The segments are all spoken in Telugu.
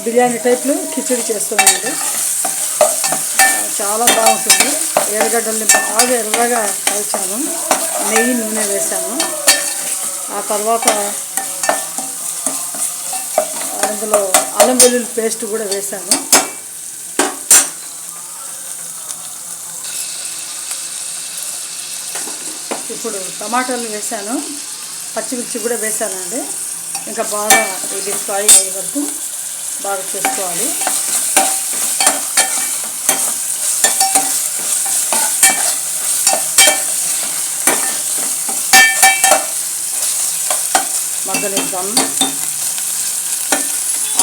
బిర్యానీ టైప్లో కిచిడి చేస్తున్నాను. చాలా బాగుంటుంది. ఎర్రగడ్డల్ని బాగా ఎర్రగా కాల్చాను, నెయ్యి నూనె వేసాను. ఆ తర్వాత అందులో అల్లం వెల్లుల్లి పేస్ట్ కూడా వేసాను. ఇప్పుడు టమాటాలు వేసాను, పచ్చిమిర్చి కూడా వేసానండి. ఇంకా బాగా ఇది ఫ్రై అయ్యే వరకు బాగా చేసుకోవాలి. మగ్గనిద్దాం,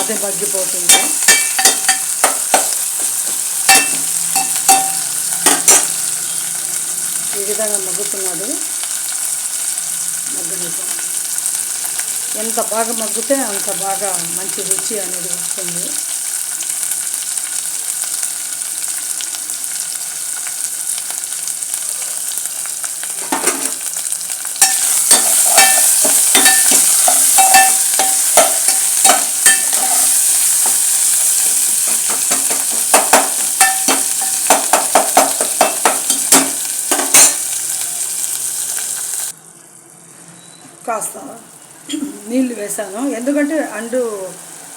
అదే మగ్గిపోతుంది. ఈ విధంగా మగ్గుతున్నాడు. మగ్గనిద్దాం. ఎంత బాగా మగ్గితే అంత బాగా మంచి రుచి అనేది వస్తుంది. కాస్త నీళ్ళు వేసాను, ఎందుకంటే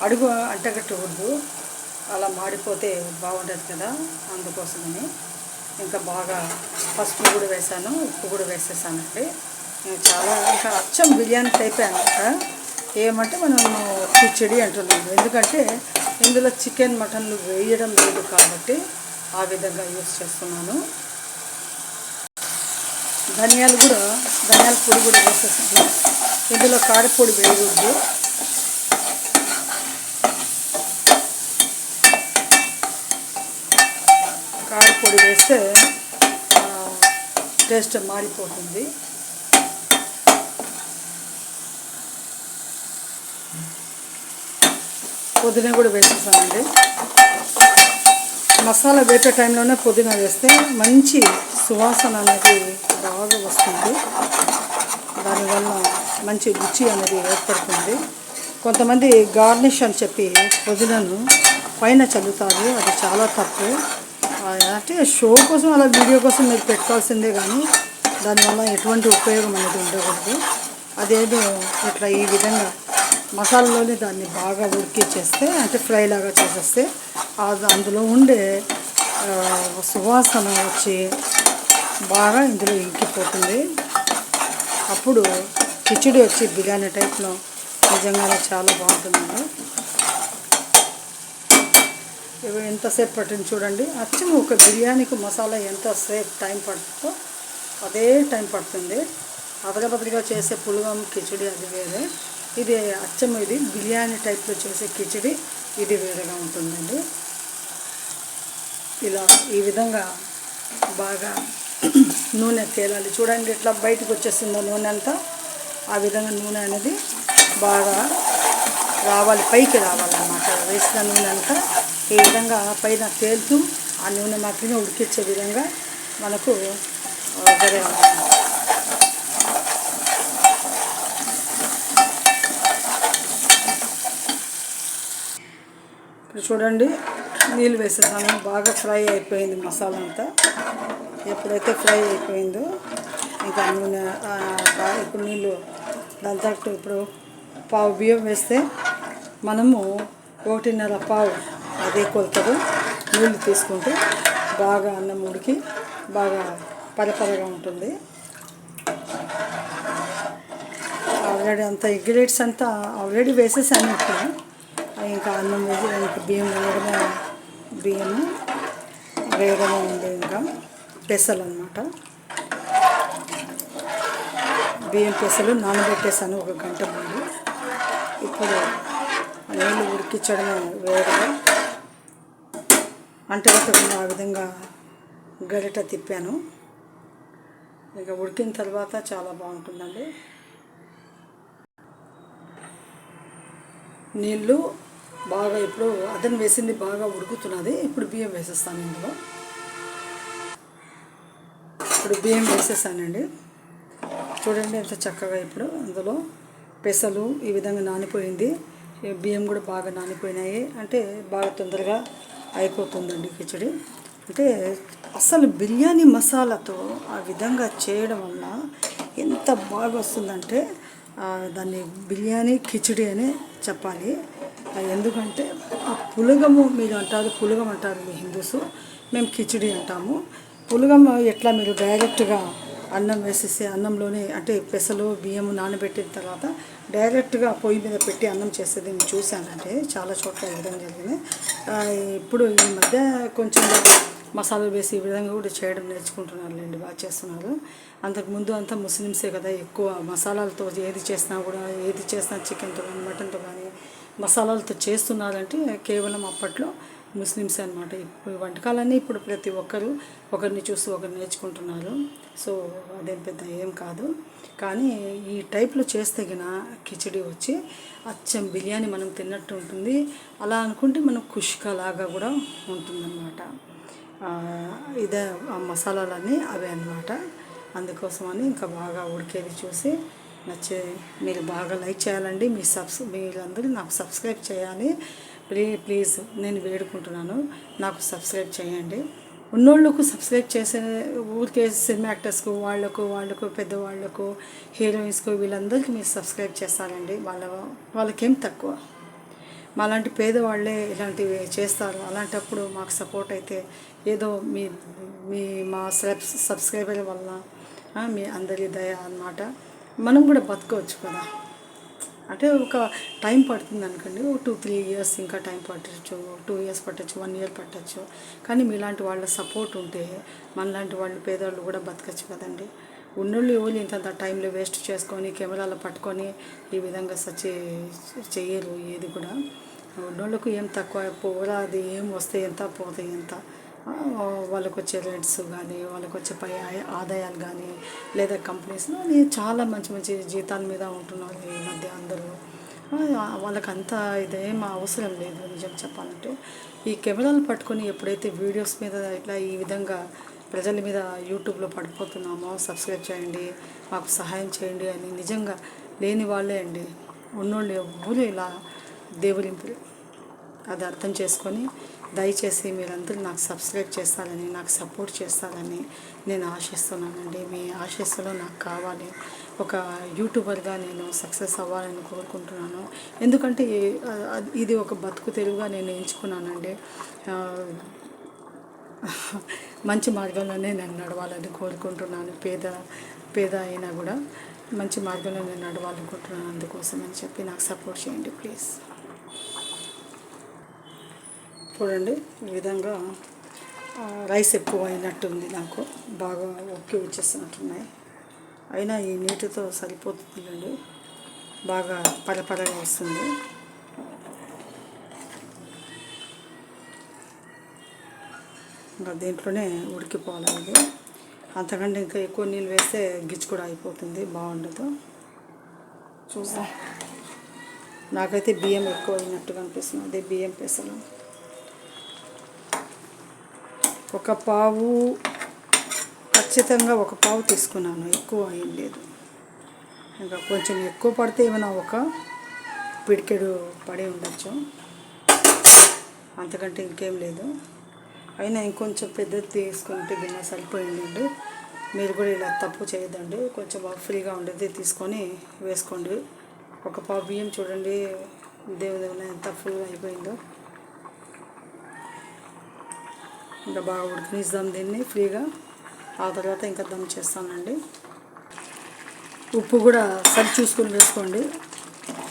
అడుగు అంటగట్టకూడదు, అలా మాడిపోతే బాగుంటుంది కదా, అందుకోసమని. ఇంకా బాగా పసుపు కూడా వేసాను, ఉప్పు కూడా వేసేసానండి. చాలా ఇంకా అచ్చం బిర్యానీ టైప్ అనమాట. ఏమంటే మనం కిచిడి అంటున్నాము, ఎందుకంటే ఇందులో చికెన్ మటన్లు వేయడం లేదు కాబట్టి ఆ విధంగా యూస్ చేస్తున్నాను. ధనియాల పొడి కూడా వేసేసాను. ఇందులో కారపొడి వేయకూడదు. కారపొడి వేస్తే టేస్ట్ మారిపోతుంది. పుదీనా కూడా వేసేసానండి. మసాలా వేపే టైంలోనే పుదీనా వేస్తే మంచి సువాసన అనేది బాగా వస్తుంది. దానివల్ల మంచి రుచి అనేది ఏర్పడుతుంది. కొంతమంది గార్నిష్ అని చెప్పి పుదీనాను పైన చల్లుతారు, అది చాలా తప్పు. అంటే షో కోసం అలా వీడియో కోసం మీరు పెట్టుకోవాల్సిందే, కానీ దానివల్ల ఎటువంటి ఉపయోగం అనేది ఉండకూడదు. అదేదో ఇట్లా ఈ విధంగా మసాలాలోనే దాన్ని బాగా ఉడికిచ్చేస్తే, అంటే ఫ్రై లాగా చేసేస్తే అందులో ఉండే సువాసన వచ్చి బాగా ఇందులో ఇంకిపోతుంది. అప్పుడు కిచిడి వచ్చి బిర్యానీ టైప్లో నిజంగానే చాలా బాగుంటుందండి. ఎంతసేపు పట్టింది చూడండి. అచ్చం ఒక బిర్యానీకి మసాలా ఎంతసేపు టైం పడుతుందో అదే టైం పడుతుంది. అదగబదిగా చేసే పులగం కిచిడి అది వేరే, ఇది అచ్చం ఇది బిర్యానీ టైప్లో చేసే కిచిడి ఇది వేరేగా ఉంటుందండి. ఇలా ఈ విధంగా బాగా నూనె తేలాలి. చూడండి ఇట్లా బయటకు వచ్చేస్తుందో నూనె అంతా. ఆ విధంగా నూనె అనేది బాగా రావాలి, పైకి రావాలన్నమాట. వేసిన నూనె అంతా ఈ విధంగా పైన తేలుతూ ఆ నూనె మాత్రమే ఉడికించే విధంగా మనకు ఇప్పుడు చూడండి నీళ్ళు వేసేసాను. బాగా ఫ్రై అయిపోయింది మసాలా అంతా. ఎప్పుడైతే ఫ్రై అయిపోయిందో ఇంకా నూనె ఇప్పుడు నీళ్ళు దాని తగ్గట్టు ఇప్పుడు పావు బియ్యం వేస్తే మనము 1.5 పావు అదే కొలతలు నీళ్ళు తీసుకుంటే బాగా అన్నం ఉడికి బాగా పరపరగా ఉంటుంది. ఆల్రెడీ అంతా ఇంగ్రీడియంట్స్ అంతా ఆల్రెడీ వేసేసాను. ఇప్పుడు ఇంకా అన్నం వేసి ఇంకా బియ్యము వేగమే ఉంది. ఇంకా పెసలు అన్నమాట, బియ్యం పెసలు నానబెట్టేసాను 1 గంట ముందు. ఇప్పుడు నీళ్ళు ఉడికించడమే వేరుగా అంటగట్టకుండా ఆ విధంగా గరిట తిప్పాను. ఇక ఉడికిన తర్వాత చాలా బాగుంటుందండి. నీళ్ళు బాగా ఇప్పుడు అదన వేసింది బాగా ఉడుకుతున్నది. ఇప్పుడు బియ్యం వేసేస్తాను ఇందులో. ఇప్పుడు బియ్యం వేసేసానండి. చూడండి ఎంత చక్కగా ఇప్పుడు అందులో పెసలు ఈ విధంగా నానిపోయింది. బియ్యం కూడా బాగా నానిపోయినాయి, అంటే బాగా తొందరగా అయిపోతుందండి కిచిడి. అంటే అసలు బిర్యానీ మసాలాతో ఆ విధంగా చేయడం వల్ల ఎంత బాగా వస్తుందంటే దాన్ని బిర్యానీ కిచిడి అని చెప్పాలి. ఎందుకంటే ఆ పులగము మీరు అంటారు, పులగం అంటారు మీ హిందూస్, మేము కిచిడి అంటాము. పులగం ఎట్లా మీరు డైరెక్ట్గా అన్నం వేసేసి అన్నంలోనే, అంటే పెసలు బియ్యం నానబెట్టిన తర్వాత డైరెక్ట్గా పొయ్యి మీద పెట్టి అన్నం చేసేది నేను చూశానంటే చాలా చోట్ల ఈ విధంగా జరిగింది. ఇప్పుడు ఈ మధ్య కొంచెం మసాలా వేసి ఈ విధంగా కూడా చేయడం నేర్చుకుంటున్నారులేండి, బాగా చేస్తున్నారు. అంతకుముందు అంతా ముస్లిమ్సే కదా ఎక్కువ మసాలాలతో ఏది చేసినా చికెన్తో కానీ మటన్తో కానీ మసాలాలతో చేస్తున్నారంటే కేవలం అప్పట్లో ముస్లిమ్స్ అనమాట. ఇప్పుడు వంటకాలన్నీ ఇప్పుడు ప్రతి ఒక్కరు ఒకరిని చూసి ఒకరు నేర్చుకుంటున్నారు. సో అదేం పెద్ద ఏం కాదు. కానీ ఈ టైప్లో చేస్తే గిన కిచిడి వచ్చి అచ్చం బిర్యానీ మనం తిన్నట్టు ఉంటుంది. అలా అనుకుంటే మనం కుష్కా లాగా కూడా ఉంటుందన్నమాట. ఇదే ఆ మసాలాలన్నీ అవే అన్నమాట. అందుకోసమని ఇంకా బాగా ఉడికేది చూసి నచ్చే మీరు బాగా లైక్ చేయాలండి. మీరందరూ నాకు సబ్స్క్రైబ్ చేయాలి ప్లీజ్, నేను వేడుకుంటున్నాను. నాకు సబ్స్క్రైబ్ చేయండి. ఉన్నోళ్ళకు సబ్స్క్రైబ్ చేసే ఊరికే సినిమా యాక్టర్స్కు వాళ్ళకు పెద్దవాళ్ళకు హీరోయిన్స్కు వీళ్ళందరికీ మీరు సబ్స్క్రైబ్ చేస్తారండి. వాళ్ళకేం తక్కువ, మాలాంటి పేదవాళ్ళే ఇలాంటివి చేస్తారు. అలాంటప్పుడు మాకు సపోర్ట్ అయితే ఏదో మా సబ్స్క్రైబర్ వల్ల మీ అందరి దయ అన్నమాట. మనం కూడా బతకవచ్చు కదా. అంటే ఒక టైం పడుతుంది అనుకోండి, 2-3 ఇయర్స్ ఇంకా టైం పట్టచ్చు, 2 ఇయర్స్ పట్టచ్చు, 1 ఇయర్ పట్టచ్చు. కానీ మీలాంటి వాళ్ళ సపోర్ట్ ఉంటే మనలాంటి వాళ్ళు పేదవాళ్ళు కూడా బతకచ్చు కదండి. ఉన్నోళ్ళు ఎవరు ఇంత టైంలో వేస్ట్ చేసుకొని కెమెరాలో పట్టుకొని ఈ విధంగా చెయ్యరు ఏది కూడా. ఉన్నోళ్ళకు ఏం తక్కువ పోరా, అది ఏం వస్తే ఎంత పోతే ఎంత, వాళ్ళకు వచ్చే రెంట్స్ కానీ వాళ్ళకు వచ్చే ఆదాయాలు కానీ లేదా కంపెనీస్లో చాలా మంచి జీతాల మీద ఉంటున్నారు ఈ మధ్య అందరూ. వాళ్ళకంతా ఇదేం అవసరం లేదు నిజం చెప్పాలంటే. ఈ కెమెరాలు పట్టుకొని ఎప్పుడైతే వీడియోస్ మీద ఇట్లా ఈ విధంగా ప్రజల మీద యూట్యూబ్లో పడిపోతున్నామో, సబ్స్క్రైబ్ చేయండి, మాకు సహాయం చేయండి అని నిజంగా లేని వాళ్ళే అండి. ఉన్నోళ్ళు ఎవ్వరూ ఇలా దేవుడింపులు అది అర్థం చేసుకొని దయచేసి మీరందరూ నాకు సబ్స్క్రైబ్ చేస్తారని, నాకు సపోర్ట్ చేస్తారని నేను ఆశిస్తున్నానండి. మీ ఆశీస్సులు నాకు కావాలి. ఒక యూట్యూబర్గా నేను సక్సెస్ అవ్వాలని కోరుకుంటున్నాను. ఎందుకంటే ఇది ఒక బతుకు తెరువుగా నేను ఎంచుకున్నానండి. మంచి మార్గంలోనే నేను నడవాలని కోరుకుంటున్నాను. పేద అయినా కూడా మంచి మార్గంలో నేను నడవాలనుకుంటున్నాను. అందుకోసం అని చెప్పి నాకు సపోర్ట్ చేయండి ప్లీజ్. చూడండి ఈ విధంగా రైస్ ఎక్కువ అయినట్టుంది, నాకు బాగా ఒక్కి వచ్చేసినట్టున్నాయి. అయినా ఈ నీటితో సరిపోతుందండి, బాగా పరపరగా వస్తుంది. ఇంకా దీంట్లోనే ఉడికిపోవాలి ఇది. అంతకంటే ఇంకా ఎక్కువ నీళ్ళు వేస్తే గిచ్చి కూడా అయిపోతుంది, బాగుండదు. చూద్దాం. నాకైతే బియ్యం ఎక్కువ అయినట్టుగా అనిపిస్తుంది. అదే బియ్యం పెసలు ఒక పావు, ఖచ్చితంగా ఒక పావు తీసుకున్నాను, ఎక్కువ ఏం లేదు. ఇంకా కొంచెం ఎక్కువ పడితే ఏమైనా ఒక పిడికెడు పడి ఉండొచ్చు, అంతకంటే ఇంకేం లేదు. అయినా ఇంకొంచెం పెద్దది తీసుకుంటే గిన్నె సరిపోయిందండి. మీరు కూడా ఇలా తప్పు చేయొద్దండి, కొంచెం ఫ్రీగా ఉండేది తీసుకొని వేసుకోండి. ఒక పావు బియ్యం చూడండి దేవుని ఎంత ఫుల్గా అయిపోయిందో. ఇంకా బాగా ఉడికినిద్దాం దీన్ని ఫ్రీగా. ఆ తర్వాత ఇంకా దమ్ చేస్తానండి. ఉప్పు కూడా సరి చూసుకొని వేసుకోండి.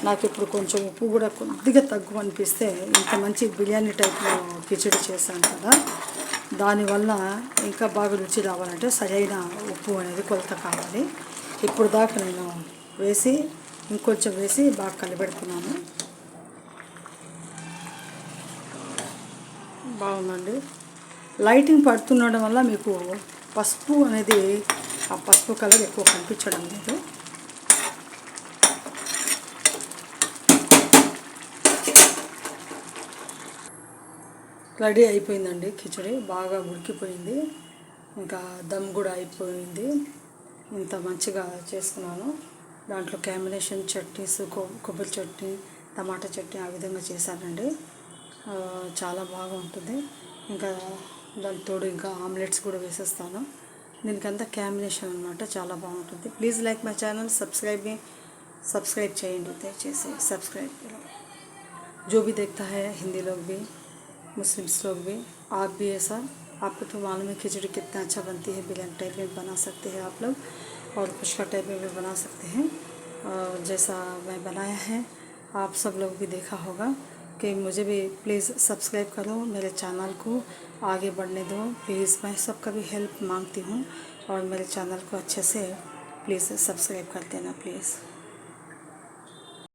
నాకు ఇప్పుడు కొంచెం ఉప్పు కూడా కొద్దిగా తక్కువ అనిపిస్తే, ఇంత మంచి బిర్యానీ టైప్లో కిచిడి చేశాను కదా, దానివల్ల ఇంకా బాగా రుచి రావాలంటే సరైన ఉప్పు అనేది కొలత కావాలి. ఇప్పుడు దాకా నేను వేసి ఇంకొంచెం వేసి బాగా కలిపెడుతున్నాను. బాగుందండి. లైటింగ్ పడుతుండడం వల్ల మీకు పసుపు అనేది, ఆ పసుపు కలర్ ఎక్కువ కనిపించడం లేదు. రెడీ అయిపోయిందండి కిచడి, బాగా ఉడికిపోయింది. ఇంకా దమ్ కూడా అయిపోయింది. ఇంత మంచిగా చేసుకున్నాను. దాంట్లో కాంబినేషన్ చట్నీస్, కొబ్బరి చట్నీ, టమాటా చట్నీ ఆ విధంగా చేశానండి. చాలా బాగా ఉంటుంది. ఇంకా దాని తోడు ఇంకా ఆమ్లెట్స్ కూడా వేసేస్తాను. దీనికంతా కాంబినేషన్ అనమాట, చాలా బాగుంటుంది. Please like my channel, subscribe చేయండి దయచేసి सब्सक्राइब करो। जो भी देखता है हिंदी लोग भी, मुस्लिम्स लोग भी, आप भी ऐसा, आपको तो मालूम है खिचड़ी कितना अच्छा बनती है। बिरयानी टाइप में बना सकते हैं आप लोग और पुचका टाइप में भी बना सकते हैं। और जैसा मैं बनाया है आप सब लोग भी देखा होगा कि मुझे भी प्लीज़ सब्सक्राइब करो, मेरे चैनल को आगे बढ़ने दो प्लीज़। मैं सबका भी हेल्प मांगती हूँ और मेरे चैनल को अच्छे से प्लीज़ सब्सक्राइब कर देना प्लीज़।